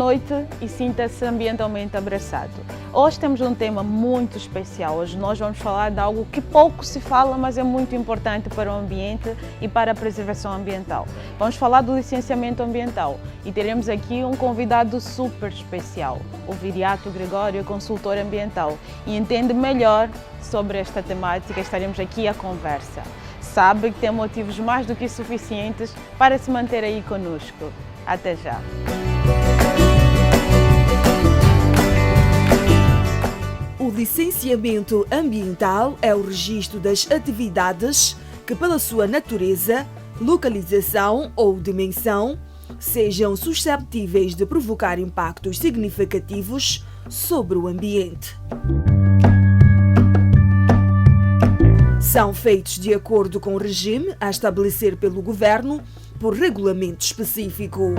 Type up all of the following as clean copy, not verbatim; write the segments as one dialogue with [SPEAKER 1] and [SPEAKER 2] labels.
[SPEAKER 1] noite e sinta-se ambientalmente abraçado. Hoje temos um tema muito especial. Hoje nós vamos falar de algo que pouco se fala, mas é muito importante para o ambiente e para a preservação ambiental. Vamos falar do licenciamento ambiental e teremos aqui um convidado super especial, o Viriato Gregório, consultor ambiental, e entende melhor sobre esta temática. Estaremos aqui à conversa. Sabe que tem motivos mais do que suficientes para se manter aí conosco. Até já!
[SPEAKER 2] O licenciamento ambiental é o registro das atividades que, pela sua natureza, localização ou dimensão, sejam susceptíveis de provocar impactos significativos sobre o ambiente. São feitos de acordo com o regime a estabelecer pelo Governo por regulamento específico.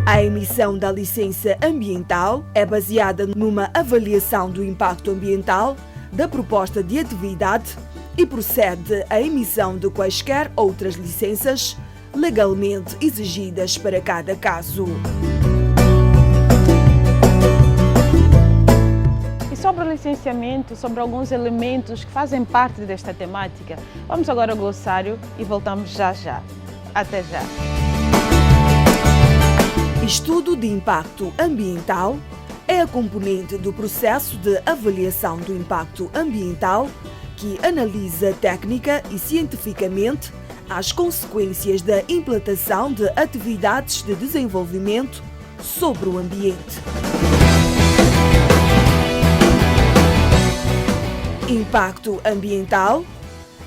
[SPEAKER 2] A emissão da licença ambiental é baseada numa avaliação do impacto ambiental da proposta de atividade e procede à emissão de quaisquer outras licenças legalmente exigidas para cada caso.
[SPEAKER 1] Sobre o licenciamento, sobre alguns elementos que fazem parte desta temática, vamos agora ao glossário e voltamos já. Até já!
[SPEAKER 2] Estudo de impacto ambiental é a componente do processo de avaliação do impacto ambiental que analisa técnica e cientificamente as consequências da implantação de atividades de desenvolvimento sobre o ambiente. Impacto ambiental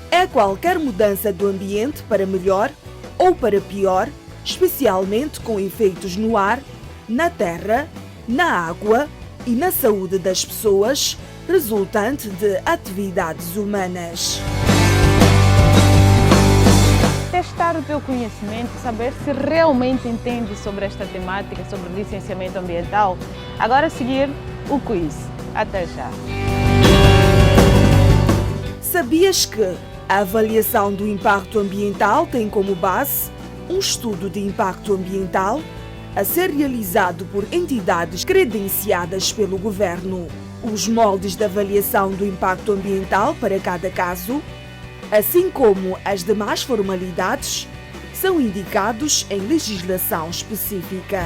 [SPEAKER 2] é qualquer mudança do ambiente para melhor ou para pior, especialmente com efeitos no ar, na terra, na água e na saúde das pessoas, resultante de atividades humanas.
[SPEAKER 1] Testar o teu conhecimento, saber se realmente entende sobre esta temática, sobre licenciamento ambiental. Agora a seguir, o quiz. Até já!
[SPEAKER 2] Sabias que a avaliação do impacto ambiental tem como base um estudo de impacto ambiental a ser realizado por entidades credenciadas pelo Governo? Os moldes de avaliação do impacto ambiental para cada caso, assim como as demais formalidades, são indicados em legislação específica.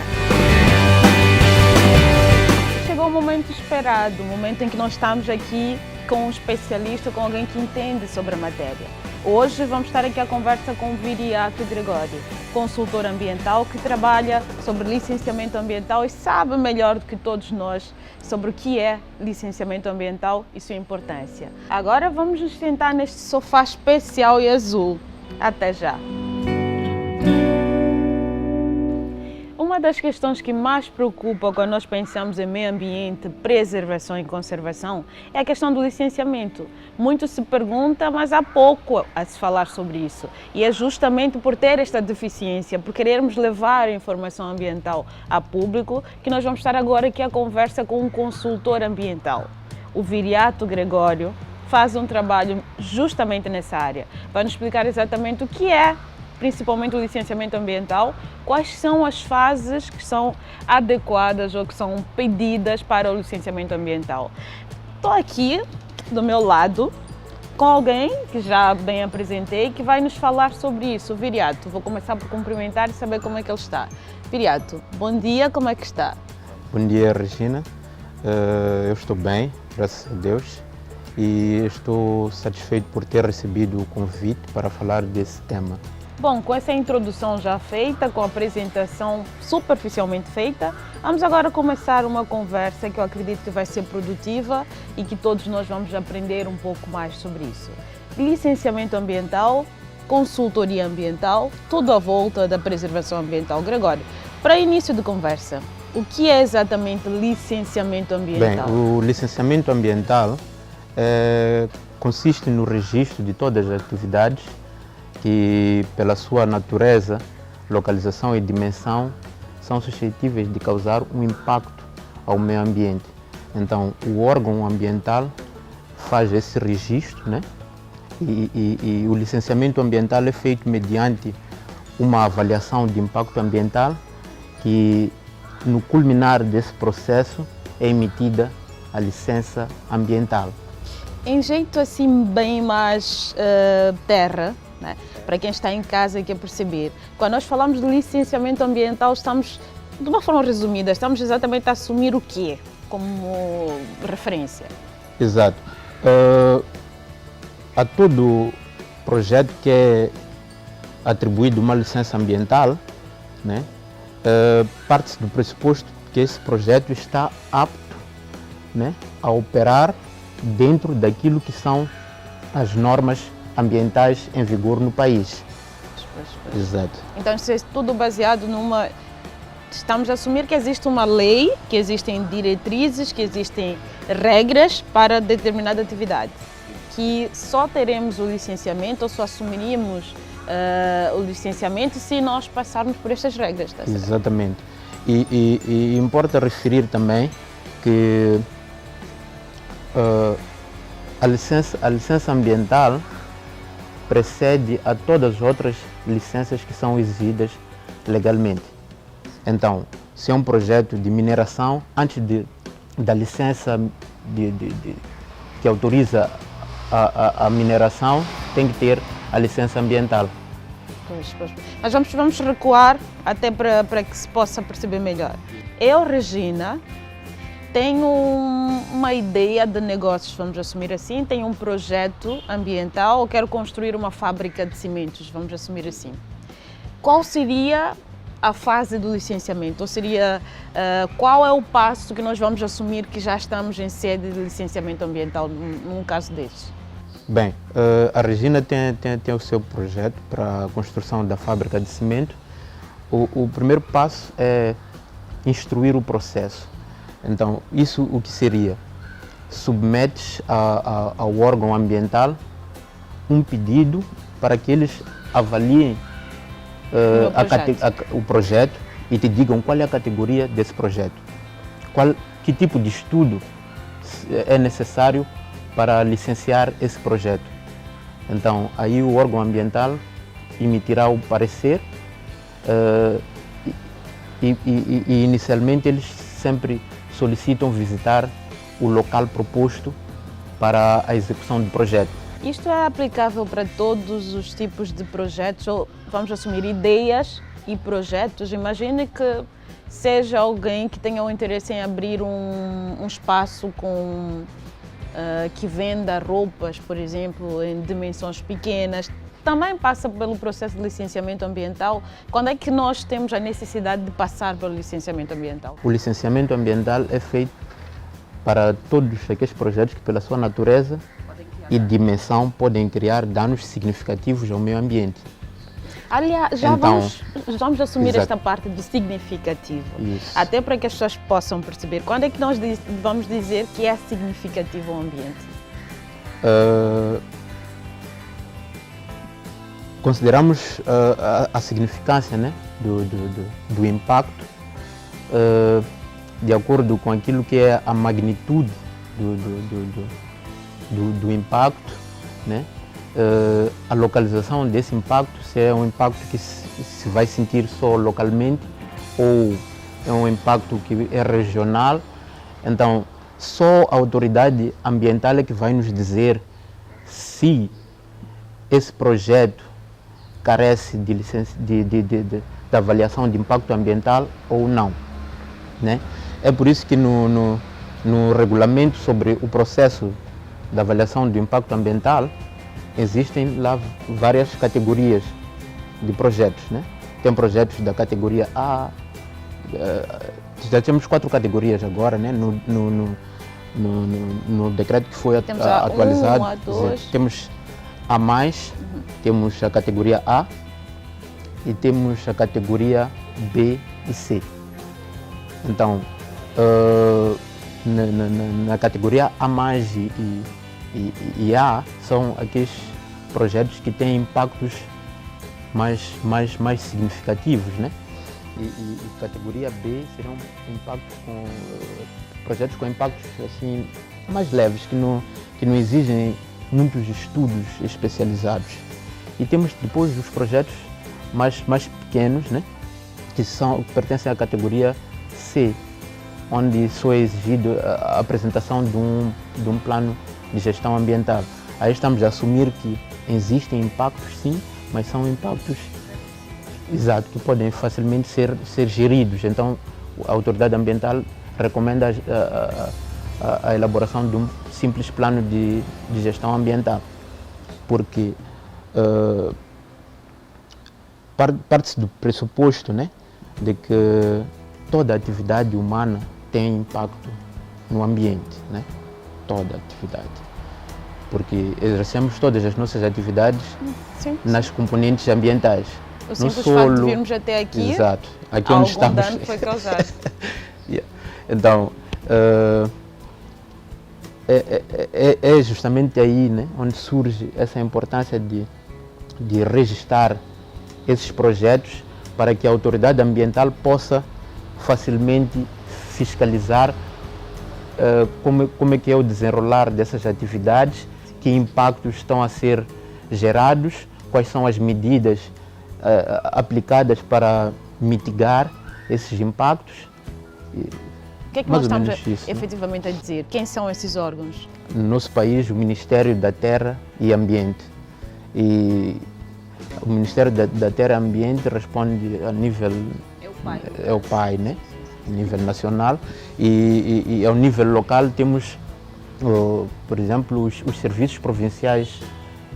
[SPEAKER 1] Chegou o momento esperado, o momento em que nós estamos aqui com um especialista, com alguém que entende sobre a matéria. Hoje vamos estar aqui à conversa com o Viriato Gregório, consultor ambiental que trabalha sobre licenciamento ambiental e sabe melhor do que todos nós sobre o que é licenciamento ambiental e sua importância. Agora vamos nos sentar neste sofá especial e azul. Até já! Uma das questões que mais preocupa quando nós pensamos em meio ambiente, preservação e conservação é a questão do licenciamento. Muito se pergunta, mas há pouco a se falar sobre isso. E é justamente por ter esta deficiência, por querermos levar a informação ambiental a público, que nós vamos estar agora aqui à conversa com um consultor ambiental. O Viriato Gregório faz um trabalho justamente nessa área. Vai nos explicar exatamente o que é principalmente o licenciamento ambiental, quais são as fases que são adequadas ou que são pedidas para o licenciamento ambiental. Estou aqui do meu lado com alguém que já bem apresentei, que vai nos falar sobre isso, o Viriato. Vou começar por cumprimentar e saber como é que ele está. Viriato, bom dia, como é que está?
[SPEAKER 3] Bom dia, Regina. Eu estou bem, graças a Deus, e estou satisfeito por ter recebido o convite para falar desse tema.
[SPEAKER 1] Bom, com essa introdução já feita, com a apresentação superficialmente feita, vamos agora começar uma conversa que eu acredito que vai ser produtiva e que todos nós vamos aprender um pouco mais sobre isso. Licenciamento ambiental, consultoria ambiental, tudo à volta da preservação ambiental. Gregório, para início de conversa, o que é exatamente licenciamento ambiental?
[SPEAKER 3] Bem, o licenciamento ambiental consiste no registro de todas as atividades que, pela sua natureza, localização e dimensão, são suscetíveis de causar um impacto ao meio ambiente. Então, o órgão ambiental faz esse registro, né? E o licenciamento ambiental é feito mediante uma avaliação de impacto ambiental que no culminar desse processo, é emitida a licença ambiental.
[SPEAKER 1] Em jeito assim bem mais terra, né? Para quem está em casa e quer perceber, quando nós falamos de licenciamento ambiental, estamos, de uma forma resumida, estamos exatamente a assumir o quê como referência?
[SPEAKER 3] Exato. A todo projeto que é atribuído uma licença ambiental, né, parte-se do pressuposto que esse projeto está apto, né, a operar dentro daquilo que são as normas ambientais em vigor no país. Exato.
[SPEAKER 1] Então isso é tudo baseado numa... Estamos a assumir que existe uma lei, que existem diretrizes, que existem regras para determinada atividade. Que só teremos o licenciamento ou só assumiríamos o licenciamento se nós passarmos por estas regras. Tá certo?
[SPEAKER 3] Exatamente. E importa referir também que a licença ambiental precede a todas as outras licenças que são exigidas legalmente. Então, se é um projeto de mineração, antes da licença que autoriza a mineração, tem que ter a licença ambiental.
[SPEAKER 1] Pois. Mas vamos recuar até para que se possa perceber melhor. Eu, Regina, tenho uma ideia de negócios, vamos assumir assim, tenho um projeto ambiental, ou quero construir uma fábrica de cimentos, vamos assumir assim. Qual seria a fase do licenciamento? Ou seria, qual é o passo que nós vamos assumir que já estamos em sede de licenciamento ambiental num caso desses?
[SPEAKER 3] Bem, a Regina tem o seu projeto para a construção da fábrica de cimento. O primeiro passo é instruir o processo. Então, isso o que seria? Submetes ao órgão ambiental um pedido para que eles avaliem o projeto e te digam qual é a categoria desse projeto, que tipo de estudo é necessário para licenciar esse projeto. Então, aí o órgão ambiental emitirá o parecer e inicialmente eles sempre solicitam visitar o local proposto para a execução do projeto.
[SPEAKER 1] Isto é aplicável para todos os tipos de projetos, ou vamos assumir ideias e projetos? Imagine que seja alguém que tenha o interesse em abrir um espaço que venda roupas, por exemplo, em dimensões pequenas. Também passa pelo processo de licenciamento ambiental. Quando é que nós temos a necessidade de passar pelo licenciamento ambiental?
[SPEAKER 3] O licenciamento ambiental é feito para todos aqueles projetos que, pela sua natureza e dimensão, podem criar danos significativos ao meio ambiente.
[SPEAKER 1] Aliás, vamos assumir esta parte do significativo.
[SPEAKER 3] Isso.
[SPEAKER 1] Até para que as pessoas possam perceber. Quando é que nós vamos dizer que é significativo ao ambiente?
[SPEAKER 3] Consideramos a significância, né, do impacto de acordo com aquilo que é a magnitude do impacto, né? A localização desse impacto, se é um impacto que se vai sentir só localmente ou é um impacto que é regional. Então, só a autoridade ambiental é que vai nos dizer se esse projeto carece de licença, de avaliação de impacto ambiental ou não, né? É por isso que no regulamento sobre o processo da avaliação do impacto ambiental existem lá várias categorias de projetos, né? Tem projetos da categoria A, já temos 4 categorias agora, né? No decreto que foi atualizado.
[SPEAKER 1] A1, A2.
[SPEAKER 3] Temos A+, temos a categoria A e temos a categoria B e C. Então, na categoria A+, e A são aqueles projetos que têm impactos mais significativos, né? E categoria B serão projetos com impactos assim, mais leves, que não exigem muitos estudos especializados. E temos depois os projetos mais pequenos, né? Que pertencem à categoria C, onde só é exigido a apresentação de um plano de gestão ambiental. Aí estamos a assumir que existem impactos, sim, mas são impactos, exato, que podem facilmente ser geridos. Então, a autoridade ambiental recomenda a elaboração de um simples plano de gestão ambiental, porque parte-se do pressuposto, né, de que toda atividade humana tem impacto no ambiente, né? Toda atividade. Porque exercemos todas as nossas atividades nas componentes ambientais.
[SPEAKER 1] O simples facto de virmos até aqui,
[SPEAKER 3] exato, aqui onde estamos.
[SPEAKER 1] Dano foi causado.
[SPEAKER 3] Yeah. Então, é justamente aí, né, onde surge essa importância de registrar esses projetos para que a autoridade ambiental possa facilmente fiscalizar como é que é o desenrolar dessas atividades, que impactos estão a ser gerados, quais são as medidas aplicadas para mitigar esses impactos.
[SPEAKER 1] O que é que nós estamos efetivamente a dizer? Quem são esses órgãos?
[SPEAKER 3] No nosso país, o Ministério da Terra e Ambiente. E o Ministério da Terra e Ambiente responde a nível... É o pai, né? A nível nacional. E ao nível local temos, por exemplo, os serviços provinciais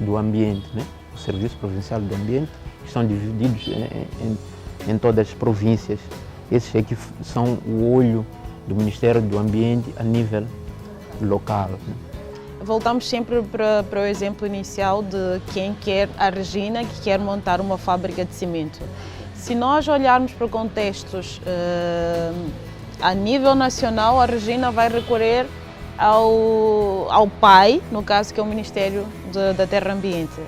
[SPEAKER 3] do ambiente, né? O Serviço Provincial do Ambiente, que são divididos em todas as províncias. Esses aqui são o olho do Ministério do Ambiente a nível local, né?
[SPEAKER 1] Voltamos sempre para o exemplo inicial de quem quer, a Regina, que quer montar uma fábrica de cimento. Se nós olharmos para contextos a nível nacional, a Regina vai recorrer ao PAI, no caso que é o Ministério da Terra e Ambiente.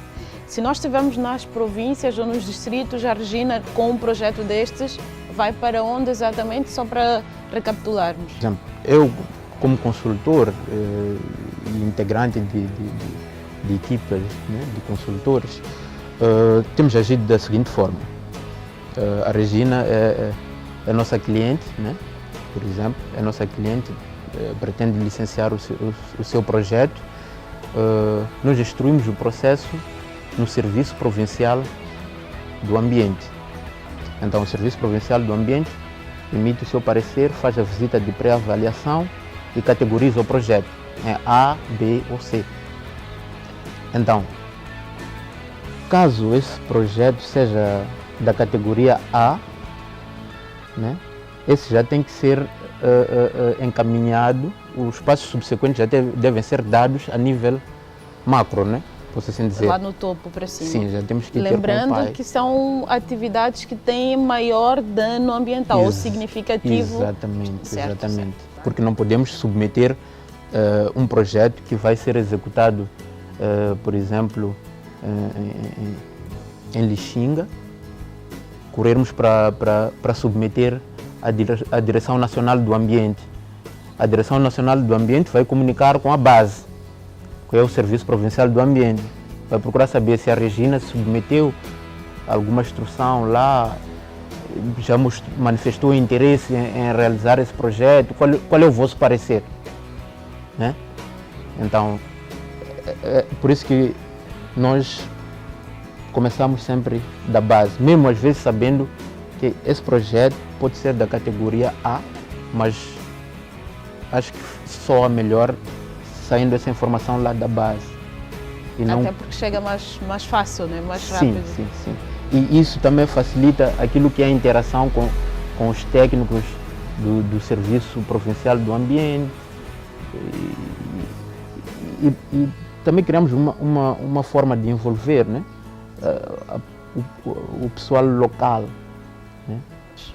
[SPEAKER 1] Se nós estivermos nas províncias ou nos distritos, a Regina, com um projeto destes, vai para onde exatamente, só para recapitularmos?
[SPEAKER 3] Por exemplo, eu, como consultor e integrante de equipas, né, de consultores, temos agido da seguinte forma. A Regina é a nossa cliente, né, por exemplo, é a nossa cliente, pretende licenciar o seu projeto. Nós instruímos o processo no Serviço Provincial do Ambiente. Então, o Serviço Provincial do Ambiente emite o seu parecer, faz a visita de pré-avaliação e categoriza o projeto em A, B ou C. Então, caso esse projeto seja da categoria A, né, esse já tem que ser encaminhado, os passos subsequentes já devem ser dados a nível macro, né? Posso assim dizer.
[SPEAKER 1] Lá no topo, para cima.
[SPEAKER 3] Sim, já temos que
[SPEAKER 1] lembrando que são atividades que têm maior dano ambiental ou significativo.
[SPEAKER 3] Exatamente, certo, exatamente. Certo. Porque não podemos submeter um projeto que vai ser executado, por exemplo, em Lixinga, corrermos para submeter à Direção Nacional do Ambiente. A Direção Nacional do Ambiente vai comunicar com a base, que é o Serviço Provincial do Ambiente. Vai procurar saber se a Regina submeteu alguma instrução lá, já manifestou interesse em realizar esse projeto, qual é o vosso parecer, né? Então, é por isso que nós começamos sempre da base, mesmo às vezes sabendo que esse projeto pode ser da categoria A, mas acho que soa melhor saindo essa informação lá da base. E
[SPEAKER 1] até porque chega mais fácil, né? Mais rápido.
[SPEAKER 3] Sim, sim, sim. E isso também facilita aquilo que é a interação com os técnicos do Serviço Provincial do Ambiente. E também criamos uma forma de envolver, né, o pessoal local, né,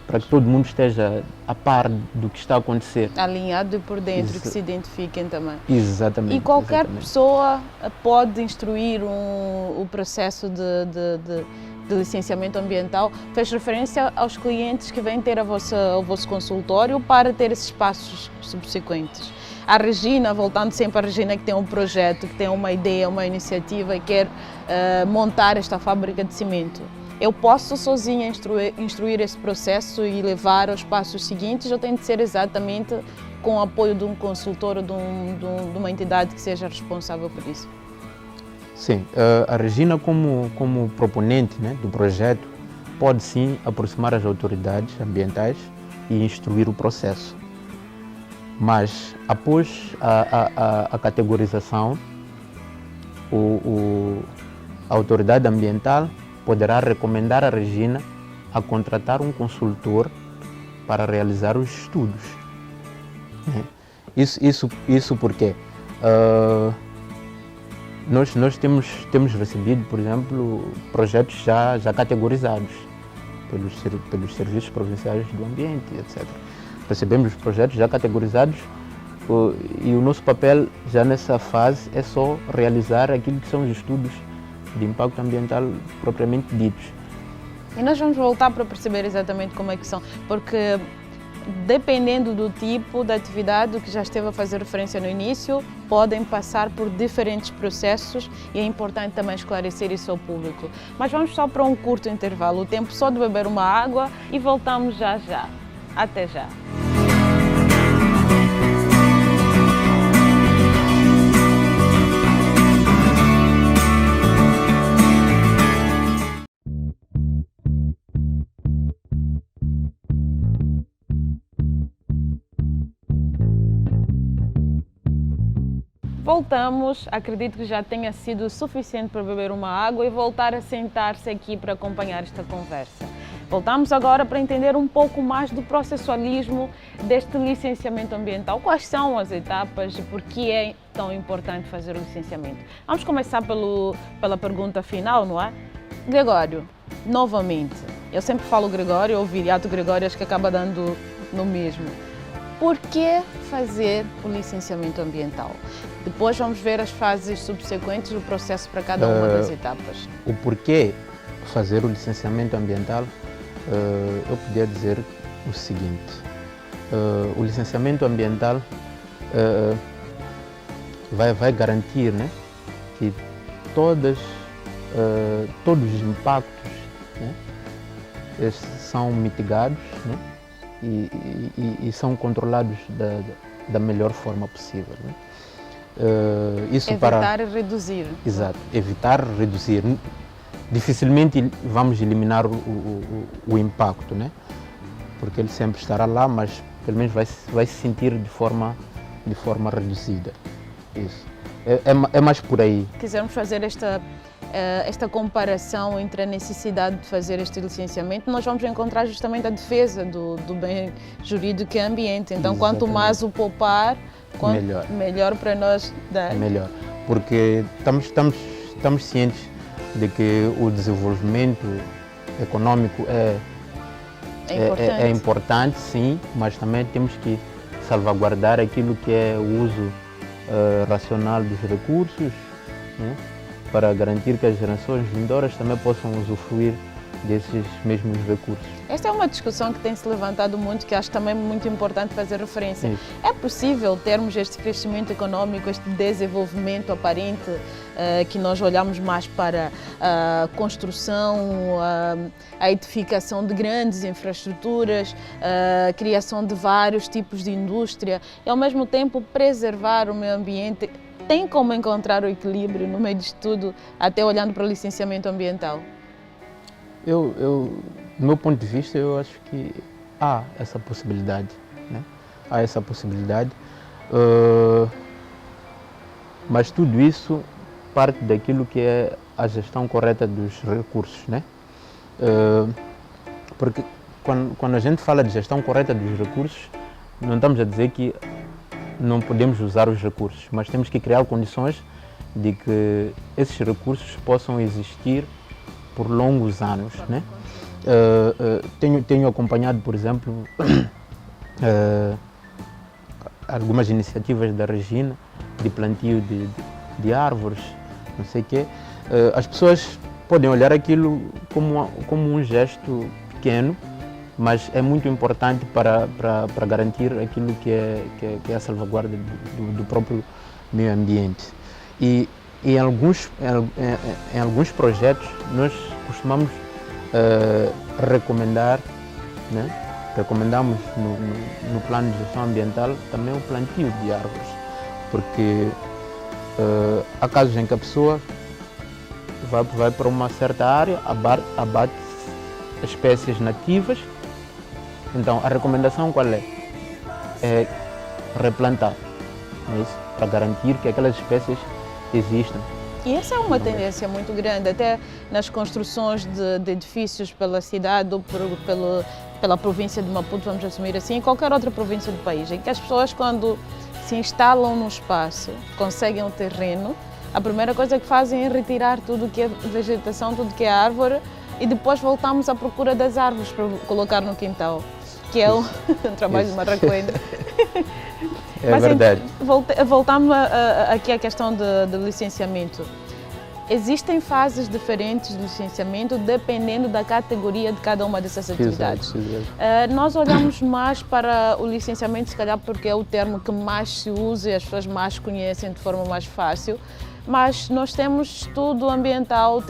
[SPEAKER 3] para que todo mundo esteja a par do que está a acontecer.
[SPEAKER 1] Alinhado e por dentro, que se identifiquem também.
[SPEAKER 3] Exatamente.
[SPEAKER 1] E qualquer pessoa pode instruir o processo de licenciamento ambiental. Fez referência aos clientes que vêm ter o vosso consultório para ter esses passos subsequentes. A Regina, voltando sempre à Regina, que tem um projeto, que tem uma ideia, uma iniciativa e quer montar esta fábrica de cimento. eu posso sozinha instruir esse processo e levar aos passos seguintes, ou tem de ser exatamente com o apoio de um consultor ou de uma entidade que seja responsável por isso?
[SPEAKER 3] Sim, a Regina como proponente, né, do projeto pode sim aproximar as autoridades ambientais e instruir o processo. Mas após a categorização, a autoridade ambiental poderá recomendar a Regina a contratar um consultor para realizar os estudos. Isso porque nós temos recebido, por exemplo, projetos já categorizados pelos serviços provinciais do ambiente, etc. Recebemos projetos já categorizados e o nosso papel já nessa fase é só realizar aquilo que são os estudos de impacto ambiental propriamente ditos.
[SPEAKER 1] E nós vamos voltar para perceber exatamente como é que são, porque dependendo do tipo de atividade, do que já esteve a fazer referência no início, podem passar por diferentes processos e é importante também esclarecer isso ao público. Mas vamos só para um curto intervalo, o tempo só de beber uma água e voltamos já já. Até já! Voltamos, acredito que já tenha sido suficiente para beber uma água e voltar a sentar-se aqui para acompanhar esta conversa. Voltamos agora para entender um pouco mais do processualismo deste licenciamento ambiental. Quais são as etapas e por que é tão importante fazer o licenciamento? Vamos começar pela pergunta final, não é? Gregório, novamente, eu sempre falo Gregório ou Viriato Gregório, acho que acaba dando no mesmo. Por que fazer o licenciamento ambiental? Depois vamos ver as fases subsequentes do processo para cada uma das etapas.
[SPEAKER 3] O porquê fazer o licenciamento ambiental, eu podia dizer o seguinte. O licenciamento ambiental vai garantir, né, que todos os impactos, né, são mitigados, né, e são controlados da melhor forma possível, né? Isso
[SPEAKER 1] evitar e reduzir.
[SPEAKER 3] Exato, evitar, reduzir. Dificilmente vamos eliminar o impacto, né? Porque ele sempre estará lá, mas pelo menos vai se sentir de forma reduzida. Isso. É mais por aí.
[SPEAKER 1] Quisermos fazer esta comparação entre a necessidade de fazer este licenciamento, nós vamos encontrar justamente a defesa do bem jurídico e ambiente. Então, exatamente, quanto mais o poupar, melhor para nós.
[SPEAKER 3] Melhor, porque estamos cientes de que o desenvolvimento econômico é importante, sim, mas também temos que salvaguardar aquilo que é o uso racional dos recursos, né, para garantir que as gerações vindouras também possam usufruir desses mesmos recursos.
[SPEAKER 1] Esta é uma discussão que tem se levantado muito, que acho também muito importante fazer referência. Sim. É possível termos este crescimento econômico, este desenvolvimento aparente, que nós olhamos mais para a construção, a edificação de grandes infraestruturas, a criação de vários tipos de indústria e ao mesmo tempo preservar o meio ambiente? Tem como encontrar o equilíbrio no meio disto tudo, até olhando para o licenciamento ambiental?
[SPEAKER 3] Do meu ponto de vista, eu acho que há essa possibilidade, né? Há essa possibilidade, mas tudo isso parte daquilo que é a gestão correta dos recursos, né? Porque quando a gente fala de gestão correta dos recursos, não estamos a dizer que não podemos usar os recursos, mas temos que criar condições de que esses recursos possam existir por longos anos, né? Tenho acompanhado, por exemplo, algumas iniciativas da Regina de plantio de árvores, não sei o quê. As pessoas podem olhar aquilo como um gesto pequeno, mas é muito importante para garantir aquilo que é a salvaguarda do próprio meio ambiente. E em alguns projetos nós costumamos recomendar, né? Recomendamos no plano de gestão ambiental também o plantio de árvores, porque há casos em que a pessoa vai para uma certa área, abate espécies nativas. Então a recomendação qual é? É replantar, não é isso? Para garantir que aquelas espécies existam.
[SPEAKER 1] E essa é uma tendência muito grande, até nas construções de edifícios pela cidade ou pela província de Maputo, vamos assumir assim, em qualquer outra província do país, em que as pessoas, quando se instalam no espaço, conseguem o terreno, a primeira coisa que fazem é retirar tudo que é vegetação, tudo que é árvore, e depois voltamos à procura das árvores para colocar no quintal, que é um trabalho de marracoenda.
[SPEAKER 3] É verdade.
[SPEAKER 1] Voltamos aqui à questão de licenciamento. Existem fases diferentes de licenciamento dependendo da categoria de cada uma dessas atividades.
[SPEAKER 3] Exato.
[SPEAKER 1] Nós olhamos mais para o licenciamento, se calhar porque é o termo que mais se usa e as pessoas mais conhecem de forma mais fácil, mas nós temos estudo ambiental,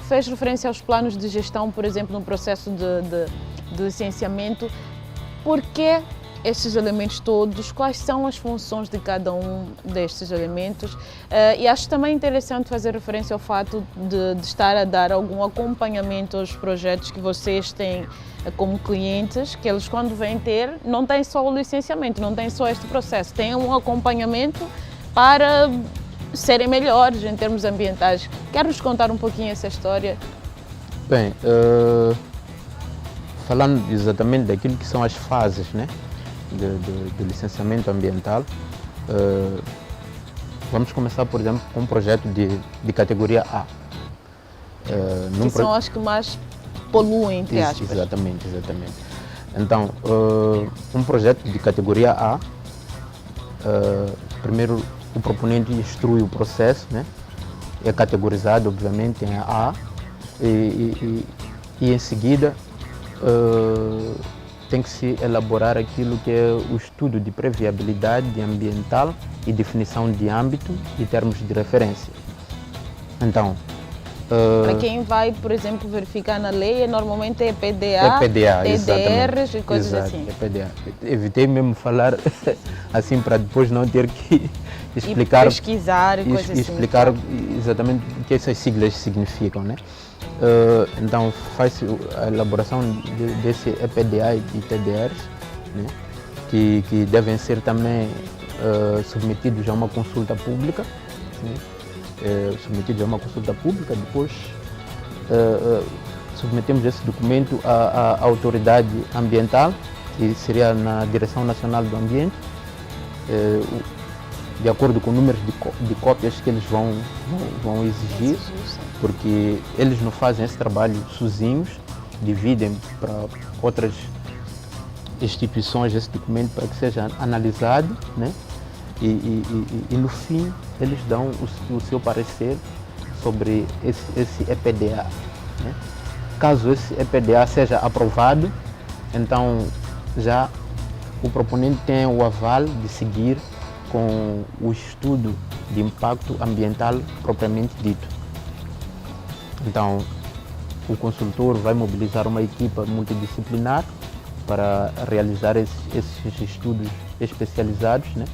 [SPEAKER 1] fez referência aos planos de gestão, por exemplo, no processo de licenciamento. Por que estes elementos todos, quais são as funções de cada um destes elementos? E acho também interessante fazer referência ao fato de estar a dar algum acompanhamento aos projetos que vocês têm como clientes, que eles quando vêm ter, não têm só o licenciamento, não têm só este processo, têm um acompanhamento para serem melhores em termos ambientais. Quer-nos contar um pouquinho essa história?
[SPEAKER 3] Bem, falando exatamente daquilo que são as fases, né, de licenciamento ambiental, vamos começar, por exemplo, com um projeto de categoria A.
[SPEAKER 1] Que são as que mais poluem, entre aspas.
[SPEAKER 3] Exatamente. Então, um projeto de categoria A, primeiro o proponente instrui o processo, né? É categorizado, obviamente, em A, e em seguida tem que se elaborar aquilo que é o estudo de previabilidade ambiental e definição de âmbito e termos de referência. Então,
[SPEAKER 1] para quem vai, por exemplo, verificar na lei, normalmente é PDA, TDRs e coisas assim.
[SPEAKER 3] É PDA. Evitei mesmo falar assim para depois não ter que explicar,
[SPEAKER 1] e pesquisar e coisas assim.
[SPEAKER 3] Explicar exatamente o que essas siglas significam, né? Então faz a elaboração desse EPDA e TDRs, né? que devem ser também submetidos a uma consulta pública, né? Submetidos a uma consulta pública, depois submetemos esse documento à autoridade ambiental, que seria na Direção Nacional do Ambiente, de acordo com o número de cópias que eles vão exigir, porque eles não fazem esse trabalho sozinhos, dividem para outras instituições esse documento para que seja analisado, né? E no fim eles dão o seu parecer sobre esse EPDA, né? Caso esse EPDA seja aprovado, então já o proponente tem o aval de seguir com o estudo de impacto ambiental propriamente dito. Então, o consultor vai mobilizar uma equipa multidisciplinar para realizar esses estudos especializados, né?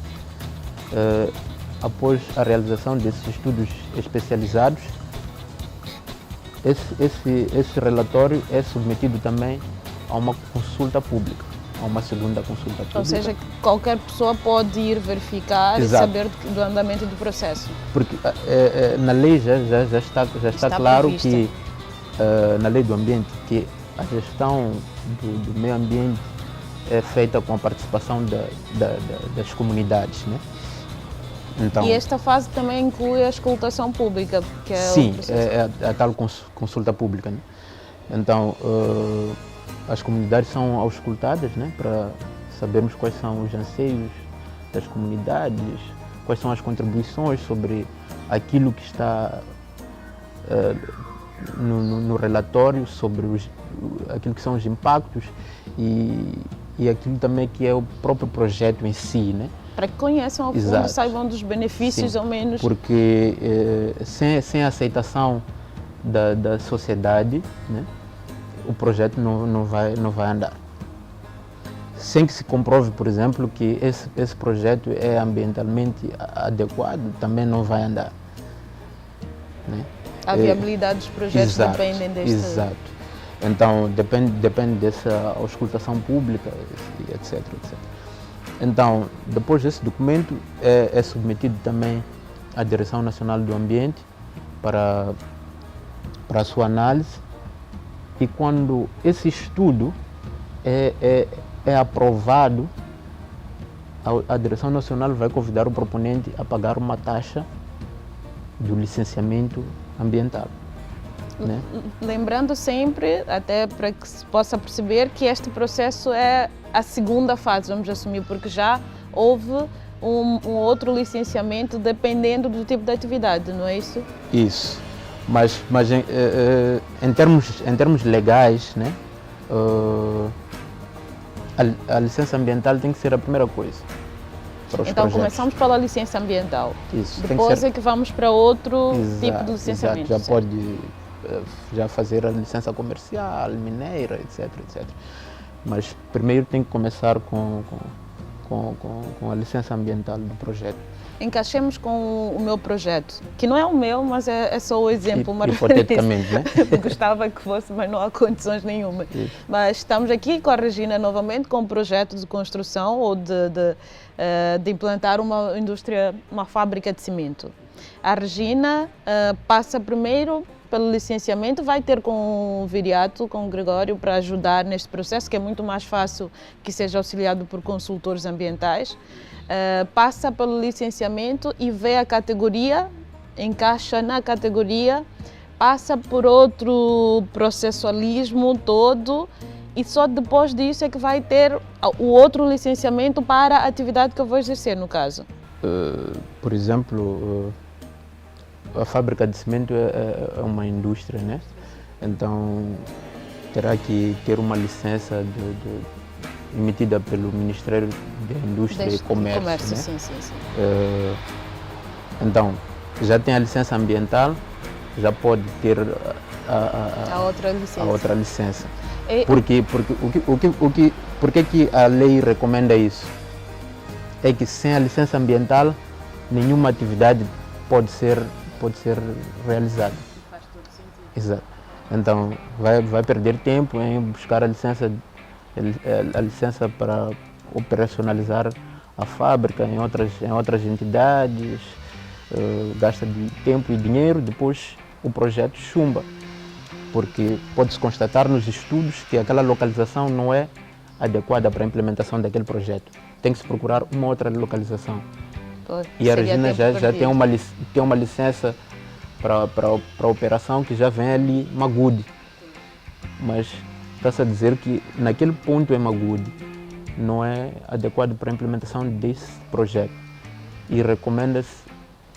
[SPEAKER 3] Após a realização desses estudos especializados, esse relatório é submetido também a uma consulta pública, a uma segunda consulta pública.
[SPEAKER 1] Ou seja, qualquer pessoa pode ir verificar
[SPEAKER 3] Exato.
[SPEAKER 1] E saber do andamento do processo.
[SPEAKER 3] Porque na lei já está claro
[SPEAKER 1] previsto.
[SPEAKER 3] que, na lei do ambiente, que a gestão do meio ambiente é feita com a participação das comunidades, né? Então,
[SPEAKER 1] E esta fase também inclui a escutação pública, que é
[SPEAKER 3] sim,
[SPEAKER 1] o processo.
[SPEAKER 3] é a tal consulta pública, né? Então, as comunidades são auscultadas, né, para sabermos quais são os anseios das comunidades, quais são as contribuições sobre aquilo que está no relatório, sobre aquilo que são os impactos e aquilo também que é o próprio projeto em si, né?
[SPEAKER 1] Para que conheçam ao fundo,
[SPEAKER 3] Exato.
[SPEAKER 1] saibam dos benefícios,
[SPEAKER 3] Sim,
[SPEAKER 1] ao menos.
[SPEAKER 3] Porque sem a aceitação da sociedade, né, o projeto não vai andar. Sem que se comprove, por exemplo, que esse projeto é ambientalmente adequado, também não vai andar. Né?
[SPEAKER 1] A viabilidade dos projetos dependem deste...
[SPEAKER 3] Exato. Então, depende dessa auscultação pública, etc, etc. Então, depois desse documento, é submetido também à Direção Nacional do Ambiente para a sua análise. E quando esse estudo é aprovado, a Direção Nacional vai convidar o proponente a pagar uma taxa do licenciamento ambiental. Né?
[SPEAKER 1] Lembrando sempre, até para que se possa perceber, que este processo é a segunda fase, vamos assumir, porque já houve um outro licenciamento dependendo do tipo de atividade, não é isso?
[SPEAKER 3] Isso. Mas em termos legais, né, a licença ambiental tem que ser a primeira coisa para os
[SPEAKER 1] então
[SPEAKER 3] projetos.
[SPEAKER 1] Começamos pela licença ambiental.
[SPEAKER 3] Isso,
[SPEAKER 1] depois é que vamos para outro tipo de licenciamento.
[SPEAKER 3] Exato. Já pode já fazer a licença comercial, mineira, etc, etc. Mas primeiro tem que começar com a licença ambiental do projeto.
[SPEAKER 1] Encaixemos com o meu projeto, que não é o meu, mas é só o exemplo.
[SPEAKER 3] Hipoteticamente, né?
[SPEAKER 1] Gostava que fosse, mas não há condições nenhuma.
[SPEAKER 3] Isso.
[SPEAKER 1] Mas estamos aqui com a Regina novamente com um projeto de construção ou de implantar uma indústria, uma fábrica de cimento. A Regina passa primeiro pelo licenciamento, vai ter com o Viriato, com o Gregório, para ajudar neste processo, que é muito mais fácil que seja auxiliado por consultores ambientais. Passa pelo licenciamento e vê a categoria, encaixa na categoria, passa por outro processualismo todo e só depois disso é que vai ter o outro licenciamento para a atividade que eu vou exercer, no caso.
[SPEAKER 3] Por exemplo, a fábrica de cimento é uma indústria, né? Então terá que ter uma licença emitida pelo Ministério da Indústria e Comércio. Né?
[SPEAKER 1] Sim.
[SPEAKER 3] Então, já tem a licença ambiental, já pode ter
[SPEAKER 1] a outra licença.
[SPEAKER 3] Por que a lei recomenda isso? É que sem a licença ambiental, nenhuma atividade pode ser realizada.
[SPEAKER 1] Faz todo sentido.
[SPEAKER 3] Exato. Então, vai perder tempo em buscar a licença para operacionalizar a fábrica em outras entidades, gasta tempo e dinheiro, depois o projeto chumba, porque pode-se constatar nos estudos que aquela localização não é adequada para a implementação daquele projeto. Tem que se procurar uma outra localização. E a Regina já tem uma licença para a operação que já vem ali Magude, mas está-se a dizer que naquele ponto em Magude não é adequado para a implementação desse projeto e recomenda-se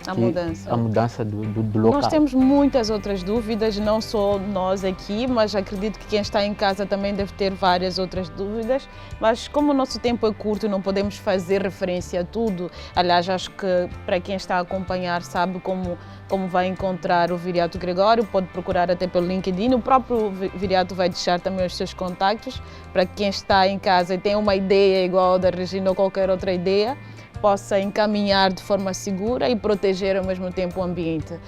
[SPEAKER 3] a mudança do local.
[SPEAKER 1] Nós temos muitas outras dúvidas, não só nós aqui, mas acredito que quem está em casa também deve ter várias outras dúvidas, mas como o nosso tempo é curto, não podemos fazer referência a tudo. Aliás, acho que para quem está a acompanhar sabe como vai encontrar o Viriato Gregório, pode procurar até pelo LinkedIn. O próprio Viriato vai deixar também os seus contactos para que quem está em casa e tem uma ideia igual a da Regina ou qualquer outra ideia, possa encaminhar de forma segura e proteger ao mesmo tempo o ambiente.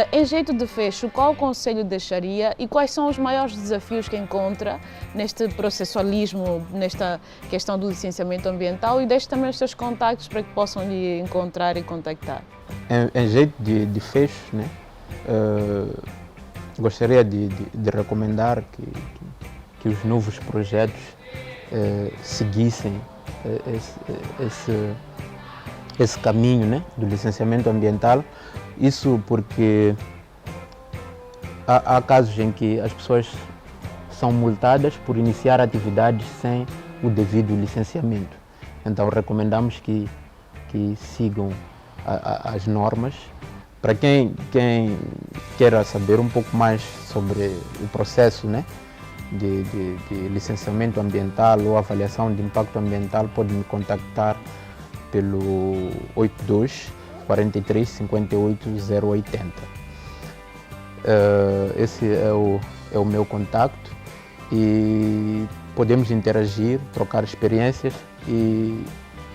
[SPEAKER 1] Em jeito de fecho, qual conselho deixaria e quais são os maiores desafios que encontra neste processualismo, nesta questão do licenciamento ambiental, e deixe também os seus contactos para que possam lhe encontrar e contactar?
[SPEAKER 3] Em jeito de fecho, né? Gostaria de recomendar que os novos projetos seguissem esse caminho, né, do licenciamento ambiental. Isso porque há casos em que as pessoas são multadas por iniciar atividades sem o devido licenciamento. Então recomendamos que sigam as normas. Para quem queira saber um pouco mais sobre o processo, né, de licenciamento ambiental ou avaliação de impacto ambiental, pode me contactar pelo 82 43 58 080. Esse é o meu contacto e podemos interagir, trocar experiências e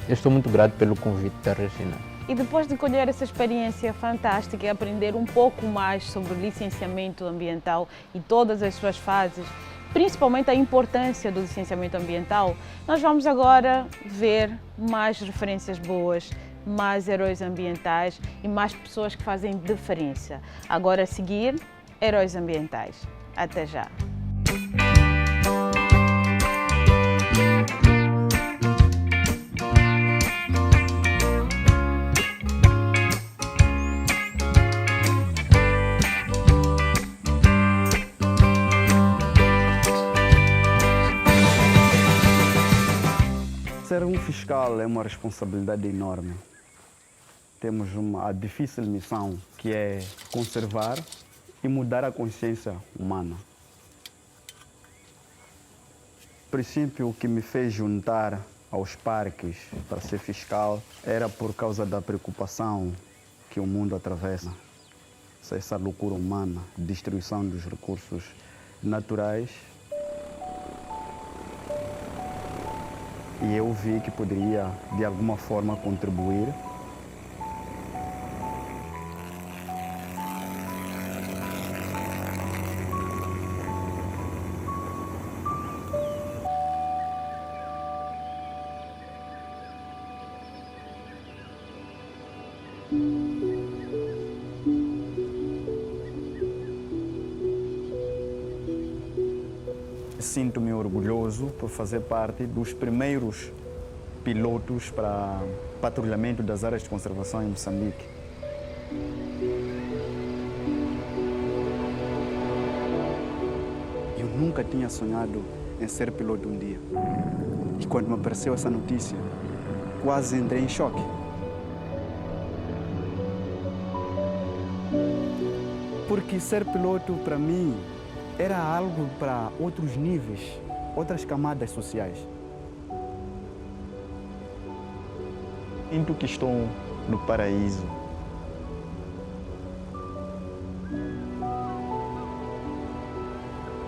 [SPEAKER 3] eu estou muito grato pelo convite da Regina.
[SPEAKER 1] E depois de colher essa experiência fantástica e aprender um pouco mais sobre o licenciamento ambiental e todas as suas fases, principalmente a importância do licenciamento ambiental, nós vamos agora ver mais referências boas, mais heróis ambientais e mais pessoas que fazem diferença. Agora a seguir, heróis ambientais. Até já!
[SPEAKER 4] Ser um fiscal é uma responsabilidade enorme. Temos a difícil missão que é conservar e mudar a consciência humana. O princípio que me fez juntar aos parques para ser fiscal era por causa da preocupação que o mundo atravessa. Essa loucura humana, destruição dos recursos naturais. E eu vi que poderia, de alguma forma, contribuir. Sinto-me orgulhoso por fazer parte dos primeiros pilotos para patrulhamento das áreas de conservação em Moçambique. Eu nunca tinha sonhado em ser piloto um dia. E quando me apareceu essa notícia, quase entrei em choque. Porque ser piloto, para mim, era algo para outros níveis, outras camadas sociais. Sinto que estou no paraíso.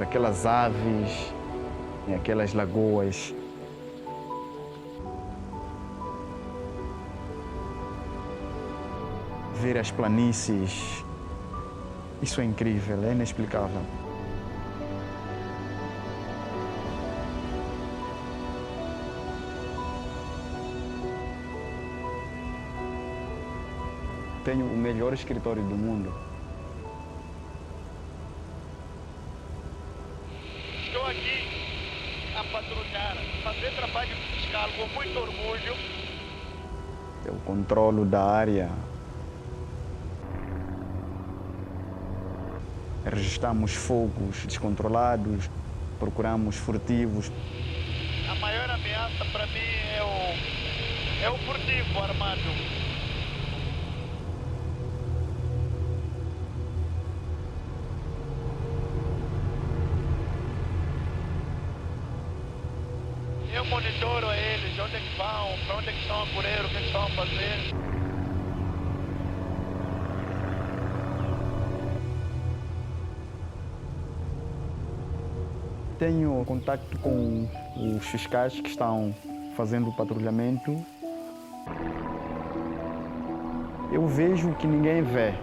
[SPEAKER 4] Aquelas aves, aquelas lagoas. Ver as planícies. Isso é incrível, é inexplicável. Tenho o melhor escritório do mundo.
[SPEAKER 5] Estou aqui a patrulhar, fazer trabalho fiscal com muito orgulho.
[SPEAKER 4] Eu controlo da área. Registramos fogos descontrolados, procuramos furtivos.
[SPEAKER 5] A maior ameaça para mim é o furtivo armado. Eu monitoro eles, onde é que vão, para onde é que estão a correr, o que é que estão a fazer.
[SPEAKER 4] Tenho contato com os fiscais que estão fazendo o patrulhamento. Eu vejo o que ninguém vê.